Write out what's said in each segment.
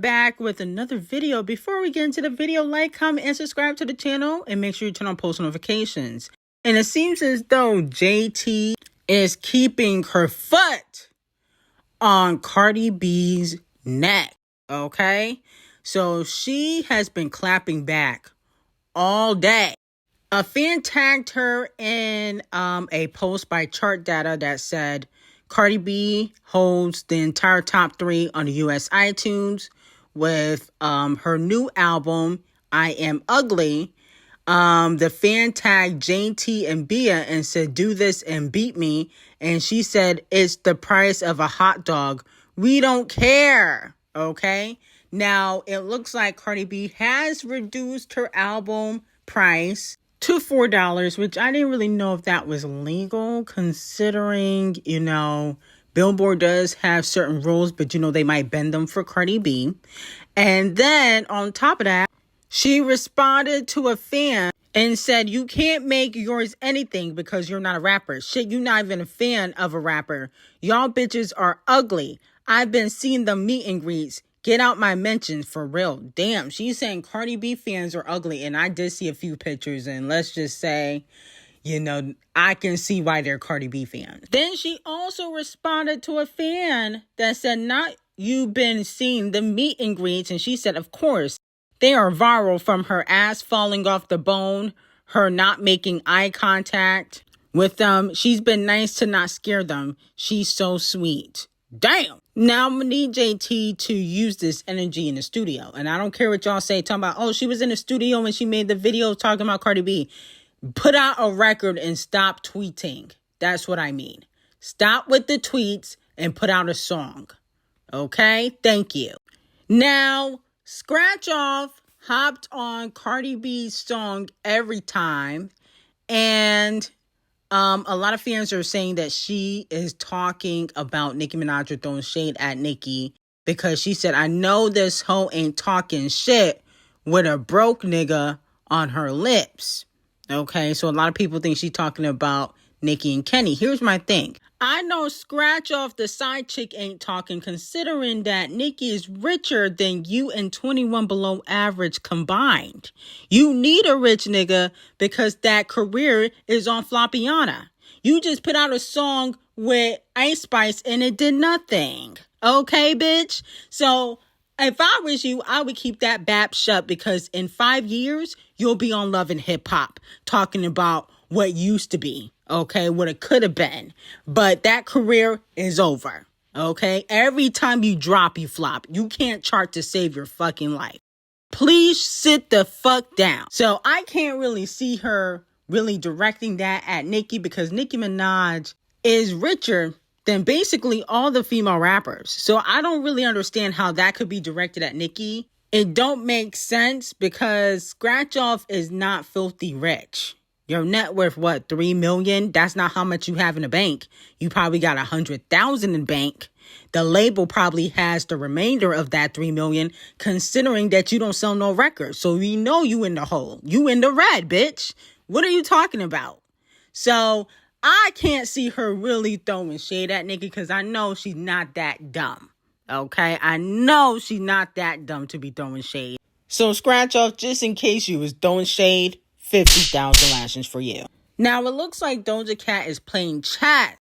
back with another video. Before we get into the video, like, comment, and subscribe to the channel, and make sure you turn on post notifications. And it seems as though JT is keeping her foot on Cardi B's neck, okay? So she has been clapping back all day. A fan tagged her in a post by Chart Data that said, Cardi B holds the entire top 3 on the US iTunes with her new album, I Am Ugly. The fan tagged JT and Bia and said, do this and beat me. And she said, it's the price of a hot dog. We don't care. Okay. Now, it looks like Cardi B has reduced her album price to $4, which I didn't really know if that was legal, considering, Billboard does have certain rules, but, they might bend them for Cardi B. And then on top of that, she responded to a fan and said, you can't make yours anything because you're not a rapper. Shit, you're not even a fan of a rapper. Y'all bitches are ugly. I've been seeing the meet and greets. Get out my mentions for real. Damn, she's saying Cardi B fans are ugly. And I did see a few pictures. And let's just say, I can see why they're Cardi B fans. Then she also responded to a fan that said, not you been seeing the meet and greets. And she said, of course, they are viral from her ass falling off the bone, her not making eye contact with them. She's been nice to not scare them. She's so sweet. Damn. Now I'm going to need JT to use this energy in the studio. And I don't care what y'all say, talking about, oh, she was in the studio and she made the video talking about Cardi B. Put out a record and stop tweeting. That's what I mean. Stop with the tweets and put out a song. Okay? Thank you. Now, Scratch Off hopped on Cardi B's song Every Time. And a lot of fans are saying that she is talking about Nicki Minaj or throwing shade at Nicki because she said, I know this hoe ain't talking shit with a broke nigga on her lips. Okay, so a lot of people think she's talking about Nicki and Kenny. Here's my thing. I know Scratch Off the side chick ain't talking, considering that Nicki is richer than you and 21 Below Average combined. You need a rich nigga because that career is on Floppiana. You just put out a song with Ice Spice and it did nothing. Okay, bitch? So if I was you, I would keep that bap shut because in 5 years, you'll be on Love and Hip Hop talking about what used to be. Okay, what it could have been. But that career is over. Okay, every time you drop, you flop. You can't chart to save your fucking life. Please sit the fuck down. So I can't really see her really directing that at Nicki because Nicki Minaj is richer than basically all the female rappers. So I don't really understand how that could be directed at Nicki. It don't make sense because Scratch Off is not filthy rich. Your net worth, what, 3 million? That's not how much you have in the bank. You probably got 100,000 in bank. The label probably has the remainder of that 3 million, considering that you don't sell no records. So we know you in the hole. You in the red, bitch. What are you talking about? So I can't see her really throwing shade at Nicki because I know she's not that dumb. Okay? I know she's not that dumb to be throwing shade. So Scratch Off, just in case you was throwing shade, 50,000 lashes for you. Now, it looks like Doja Cat is playing chess.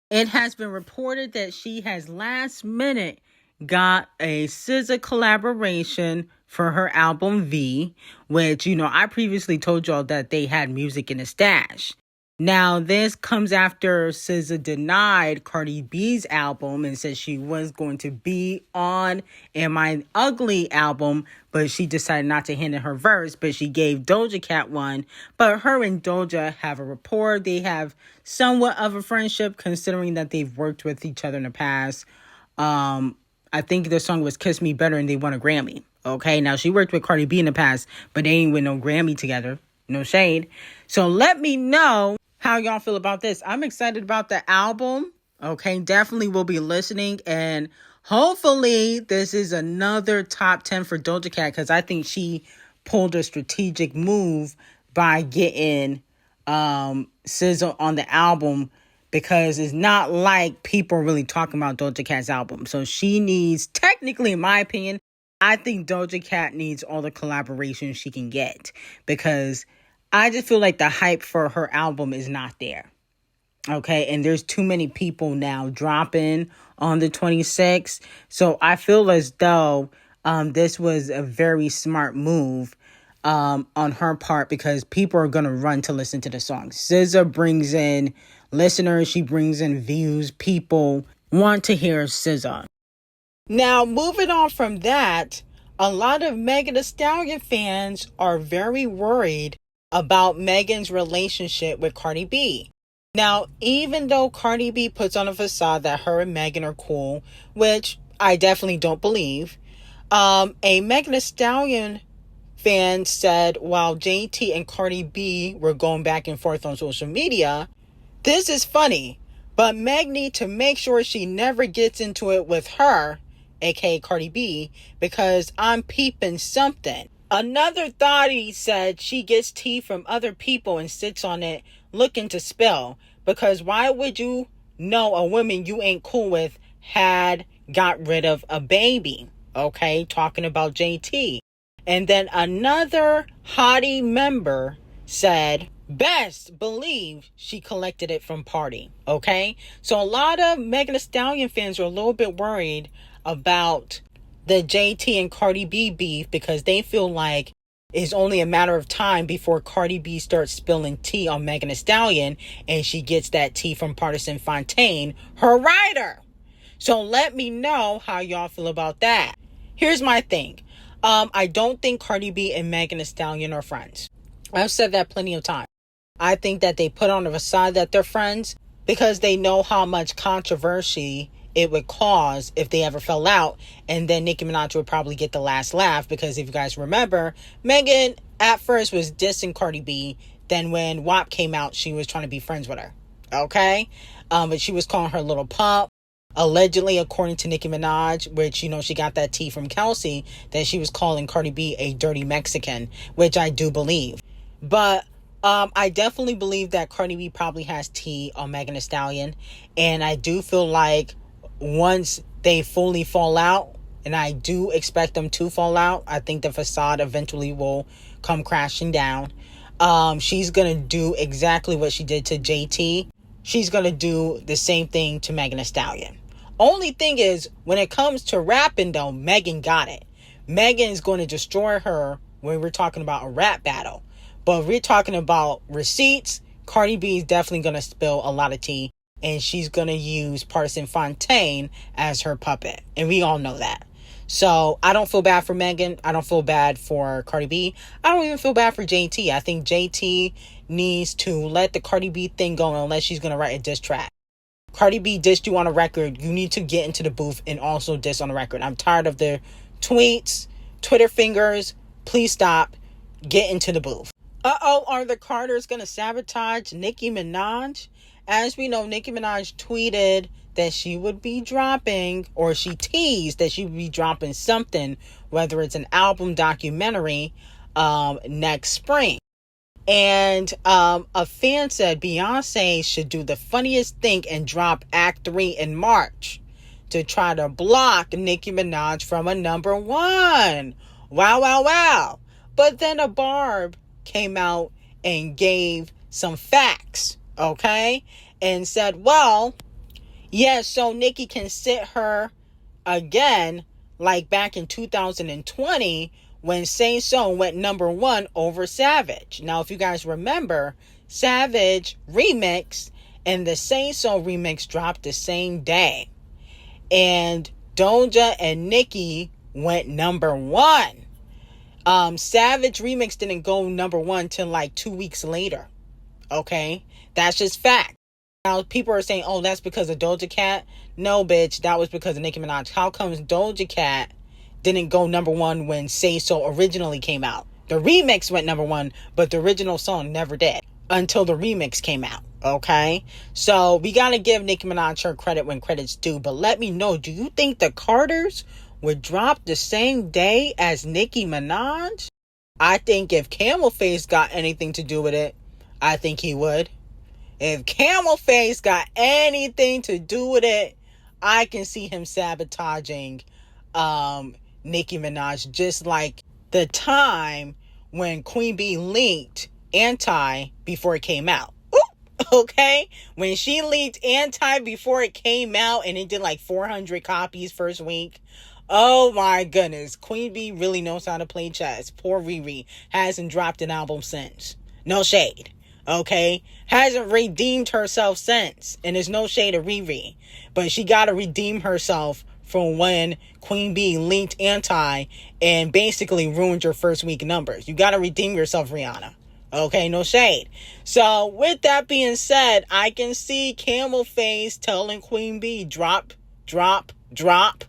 It has been reported that she has last minute got a SZA collaboration for her album V, which, I previously told y'all that they had music in the stash. Now, this comes after SZA denied Cardi B's album and said she was going to be on Am I Ugly album, but she decided not to hand in her verse, but she gave Doja Cat one. But her and Doja have a rapport. They have somewhat of a friendship, considering that they've worked with each other in the past. I think their song was Kiss Me Better and they won a Grammy. Okay, now she worked with Cardi B in the past, but they ain't win no Grammy together. No shade. So let me know how y'all feel about this. I'm excited about the album. Okay, definitely will be listening. And hopefully this is another top 10 for Doja Cat because I think she pulled a strategic move by getting SZA on the album because it's not like people are really talking about Doja Cat's album. So she needs, technically, in my opinion, I think Doja Cat needs all the collaboration she can get because I just feel like the hype for her album is not there. Okay, and there's too many people now dropping on the 26th. So I feel as though this was a very smart move on her part because people are going to run to listen to the song. SZA brings in listeners. She brings in views. People want to hear SZA. Now, moving on from that, a lot of Megan Thee Stallion fans are very worried about Megan's relationship with Cardi B. Now, even though Cardi B puts on a facade that her and Megan are cool, which I definitely don't believe, a Megan Thee Stallion fan said while JT and Cardi B were going back and forth on social media, this is funny, but Meg needs to make sure she never gets into it with her, aka Cardi B, because I'm peeping something. Another thotty said she gets tea from other people and sits on it looking to spill. Because why would you know a woman you ain't cool with got rid of a baby? Okay, talking about JT. And then another hottie member said, best believe she collected it from Party. Okay, so a lot of Megan Thee Stallion fans are a little bit worried about the JT and Cardi B beef because they feel like it's only a matter of time before Cardi B starts spilling tea on Megan Thee Stallion and she gets that tea from Partisan Fontaine, her writer. So let me know how y'all feel about that. Here's my thing. I don't think Cardi B and Megan Thee Stallion are friends. I've said that plenty of times. I think that they put on a facade that they're friends because they know how much controversy it would cause if they ever fell out, and then Nicki Minaj would probably get the last laugh because if you guys remember, Megan at first was dissing Cardi B, then when WAP came out, she was trying to be friends with her, okay? But she was calling her little pump. Allegedly, according to Nicki Minaj, which, you know, she got that tea from Kelsey, that she was calling Cardi B a dirty Mexican, which I do believe. But I definitely believe that Cardi B probably has tea on Megan Thee Stallion, and I do feel like once they fully fall out, and I do expect them to fall out, I think the facade eventually will come crashing down. She's going to do exactly what she did to JT. She's going to do the same thing to Megan Thee Stallion. Only thing is, when it comes to rapping though, Megan got it. Megan is going to destroy her when we're talking about a rap battle. But if we're talking about receipts, Cardi B is definitely going to spill a lot of tea. And she's going to use Partisan Fontaine as her puppet. And we all know that. So I don't feel bad for Megan. I don't feel bad for Cardi B. I don't even feel bad for JT. I think JT needs to let the Cardi B thing go unless she's going to write a diss track. Cardi B dissed you on a record. You need to get into the booth and also diss on the record. I'm tired of the tweets, Twitter fingers. Please stop. Get into the booth. Are the Carters going to sabotage Nicki Minaj? As we know, Nicki Minaj tweeted that she would be dropping, or she teased that she would be dropping something, whether it's an album, documentary, next spring. And a fan said Beyoncé should do the funniest thing and drop Act 3 in March to try to block Nicki Minaj from a number one. Wow, wow, wow. But then a Barb came out and gave some facts, okay? And said, well, yeah, so Nicki can sit her again like back in 2020 when Say So went number one over Savage. Now, if you guys remember, Savage remix and the Say So remix dropped the same day. And Doja and Nicki went number one. Savage remix didn't go number one till like 2 weeks later. Okay? That's just fact. Now, people are saying, oh, that's because of Doja Cat. No, bitch, that was because of Nicki Minaj. How comes Doja Cat didn't go number one when Say So originally came out? The remix went number one, but the original song never did until the remix came out. Okay? So, we gotta give Nicki Minaj her credit when credit's due. But let me know, do you think the Carters would drop the same day as Nicki Minaj? I think if Camel Face got anything to do with it, I think he would. If Camel Face got anything to do with it, I can see him sabotaging Nicki Minaj, just like the time when Queen B leaked Anti before it came out. Okay, when she leaked Anti before it came out and it did like 400 copies first week. Oh my goodness, Queen B really knows how to play chess. Poor Riri hasn't dropped an album since. No shade, okay? Hasn't redeemed herself since. And there's no shade of Riri, but she got to redeem herself from when Queen B leaked Anti and basically ruined your first week numbers. You got to redeem yourself, Rihanna. Okay, no shade. So with that being said, I can see Camel Face telling Queen B, drop,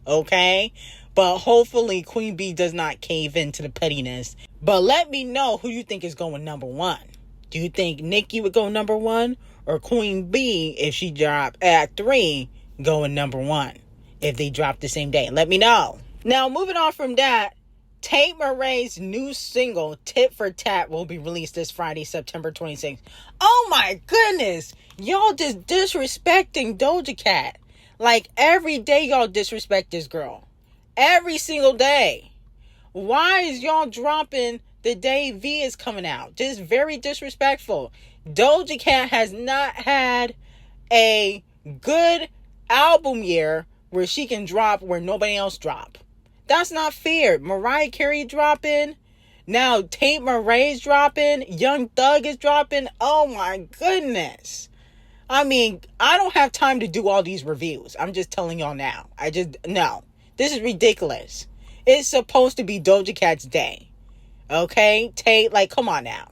okay? But hopefully Queen B does not cave into the pettiness. But let me know who you think is going number one. Do you think Nicki would go number one? Or Queen B, if she dropped at 3, going number one? If they drop the same day. Let me know. Now, moving on from that, Tate Murray's new single, Tit for Tat, will be released this Friday, September 26th. Oh my goodness. Y'all just disrespecting Doja Cat. Like, every day y'all disrespect this girl. Every single day. Why is y'all dropping the day V is coming out? Just very disrespectful. Doja Cat has not had a good album year where she can drop where nobody else drop. That's not fair. Mariah Carey dropping. Now Tate Murray's dropping. Young Thug is dropping. Oh my goodness. I mean, I don't have time to do all these reviews. I'm just telling y'all now. No. This is ridiculous. It's supposed to be Doja Cat's day. Okay? Tate, like, come on now.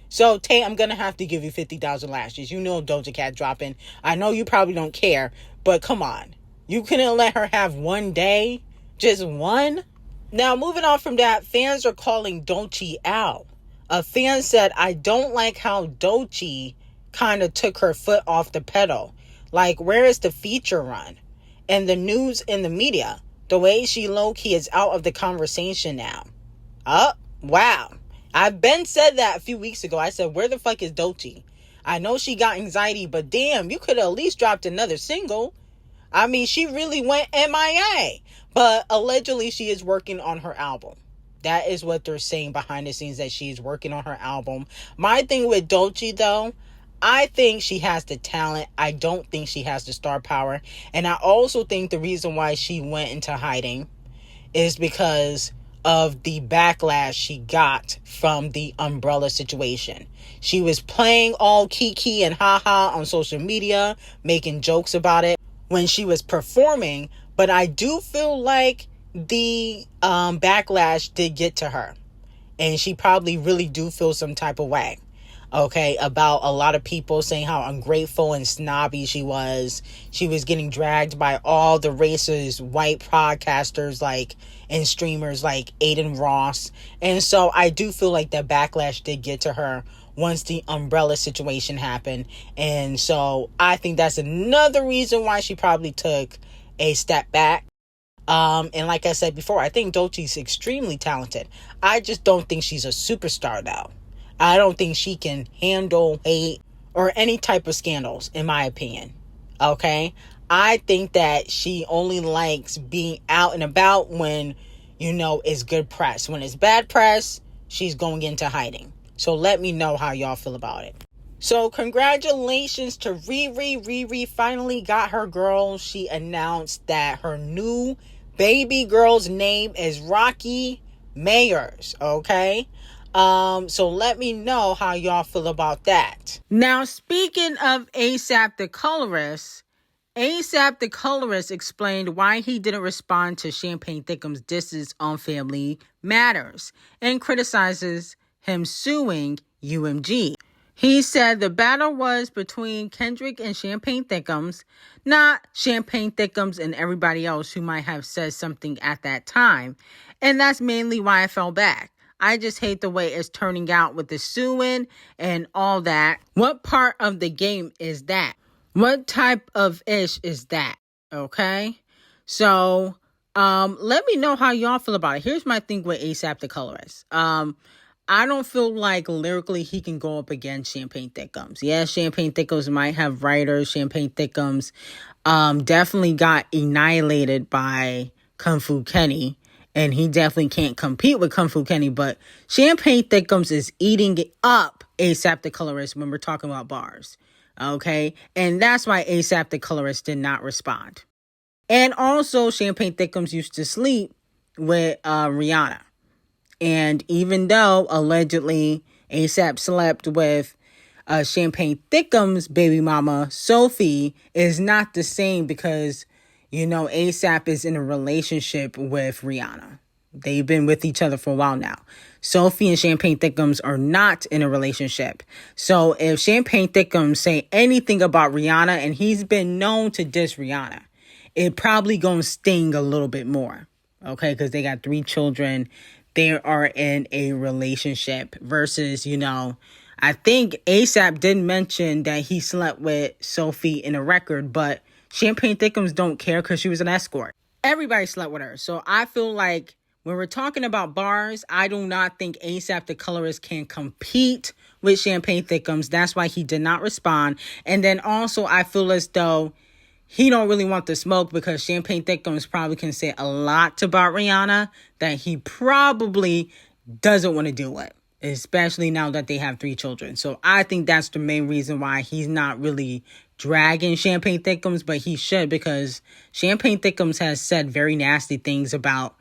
So, Tate, I'm going to have to give you 50,000 lashes. You know Doja Cat dropping. I know you probably don't care, but come on. You couldn't let her have one day? Just one? Now, moving on from that, fans are calling Doechii out. A fan said, I don't like how Doechii kind of took her foot off the pedal. Like, where is the feature run? And the news and the media. Doechii low-key is out of the conversation now. Oh, wow. I've been said that a few weeks ago. I said, where the fuck is Doechii? I know she got anxiety, but damn, you could have at least dropped another single. I mean, she really went MIA. But allegedly, she is working on her album. That is what they're saying behind the scenes, that she's working on her album. My thing with Doechii, though, I think she has the talent. I don't think she has the star power. And I also think the reason why she went into hiding is because of the backlash she got from the umbrella situation. She was playing all kiki and haha on social media, making jokes about it when she was performing. But I do feel like the backlash did get to her. And she probably really do feel some type of way. Okay, about a lot of people saying how ungrateful and snobby she was. She was getting dragged by all the racist white podcasters and streamers like Aiden Ross. And so I do feel like the backlash did get to her once the umbrella situation happened. And so I think that's another reason why she probably took a step back. And like I said before, I think Doechii's extremely talented. I just don't think she's a superstar though. I don't think she can handle hate or any type of scandals, in my opinion. Okay? I think that she only likes being out and about when, it's good press. When it's bad press, she's going into hiding. So let me know how y'all feel about it. So congratulations to Riri. Riri finally got her girl. She announced that her new baby girl's name is Rocky Mayers. Okay? So let me know how y'all feel about that. Now, speaking of ASAP the colorist, ASAP the colorist explained why he didn't respond to Champagne Thickums' disses on Family Matters and criticizes him suing UMG. He said the battle was between Kendrick and Champagne Thickums, not Champagne Thickums and everybody else who might have said something at that time. And that's mainly why I fell back. I just hate the way it's turning out with the suing and all that. What part of the game is that? What type of ish is that? Okay? So, let me know how y'all feel about it. Here's my thing with ASAP the colorist. I don't feel like lyrically he can go up against Champagne Thickums. Yeah, Champagne Thickums might have writers. Champagne Thickums definitely got annihilated by Kung Fu Kenny. And he definitely can't compete with Kung Fu Kenny. But Champagne Thickums is eating it up ASAP the Colorist when we're talking about bars. Okay? And that's why ASAP the Colorist did not respond. And also, Champagne Thickums used to sleep with Rihanna. And even though allegedly ASAP slept with Champagne Thickums' baby mama, Sophie, is not the same because, you know, ASAP is in a relationship with Rihanna. They've been with each other for a while now. Sophie and Champagne Thickums are not in a relationship. So if Champagne Thickums say anything about Rihanna, and he's been known to diss Rihanna, it probably gonna sting a little bit more. Okay, because they got 3 children. They are in a relationship versus, you know, I think ASAP did mention that he slept with Sophie in a record, but Champagne Thickums don't care because she was an escort. Everybody slept with her. So I feel like when we're talking about bars, I do not think ASAP the Colorist can compete with Champagne Thickums. That's why he did not respond. And then also I feel as though he don't really want the smoke because Champagne Thickums probably can say a lot about Rihanna that he probably doesn't want to deal with, especially now that they have 3 children. So I think that's the main reason why he's not really dragging Champagne Thickums, but he should, because Champagne Thickums has said very nasty things about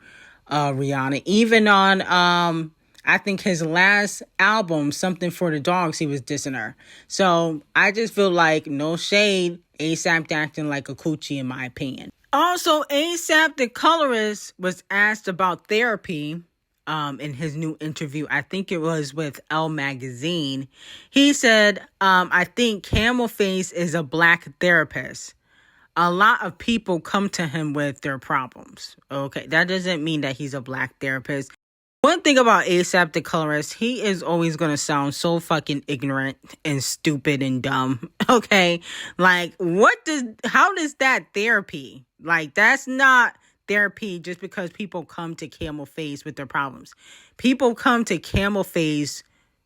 Rihanna. Even on, I think his last album, Something for the Dogs, he was dissing her. So I just feel like, no shade, ASAP acting like a coochie in my opinion. Also, ASAP the Colorist was asked about therapy in his new interview. I think it was with Elle Magazine. He said, I think Camel Face is a black therapist. A lot of people come to him with their problems. Okay, that doesn't mean that he's a black therapist. One thing about ASAP the Colorist, he is always going to sound so fucking ignorant and stupid and dumb. Okay, like how does that therapy? Like, that's not therapy just because people come to Camel Face with their problems. People come to Camel Face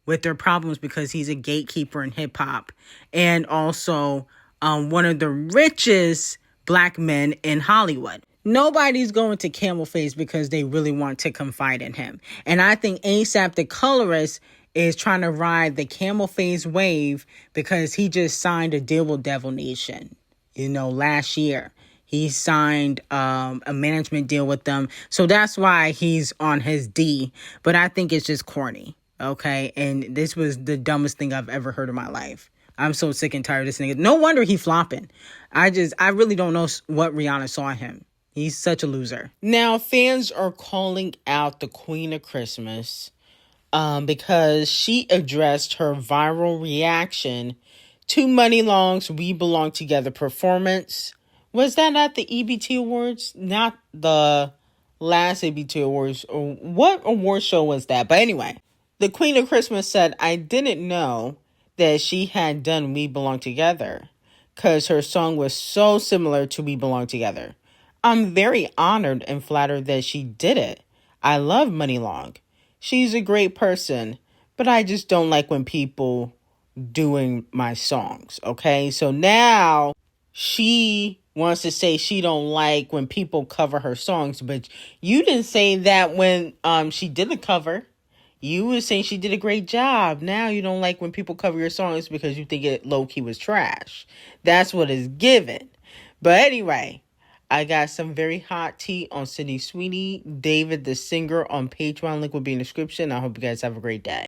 with their problems because he's a gatekeeper in hip hop and also one of the richest black men in Hollywood. Nobody's going to Camel Face because they really want to confide in him. And I think ASAP the Colorist is trying to ride the Camel Face wave because he just signed a deal with Devil Nation, you know, last year. He signed a management deal with them. So that's why he's on his D. But I think it's just corny, okay? And this was the dumbest thing I've ever heard in my life. I'm so sick and tired of this nigga. No wonder he flopping. I really don't know what Rihanna saw in him. He's such a loser. Now, fans are calling out the Queen of Christmas because she addressed her viral reaction to Money Long's We Belong Together performance. Was that at the EBT Awards? Not the last EBT Awards. Or what award show was that? But anyway, the Queen of Christmas said, I didn't know that she had done We Belong Together because her song was so similar to We Belong Together. I'm very honored and flattered that she did it. I love Money Long. She's a great person, but I just don't like when people doing my songs, okay? So now she wants to say she don't like when people cover her songs, but you didn't say that when she did a cover. You were saying she did a great job. Now you don't like when people cover your songs because you think it low-key was trash. That's what it's given. But anyway, I got some very hot tea on Sydney Sweeney, David the singer on Patreon. Link will be in the description. I hope you guys have a great day.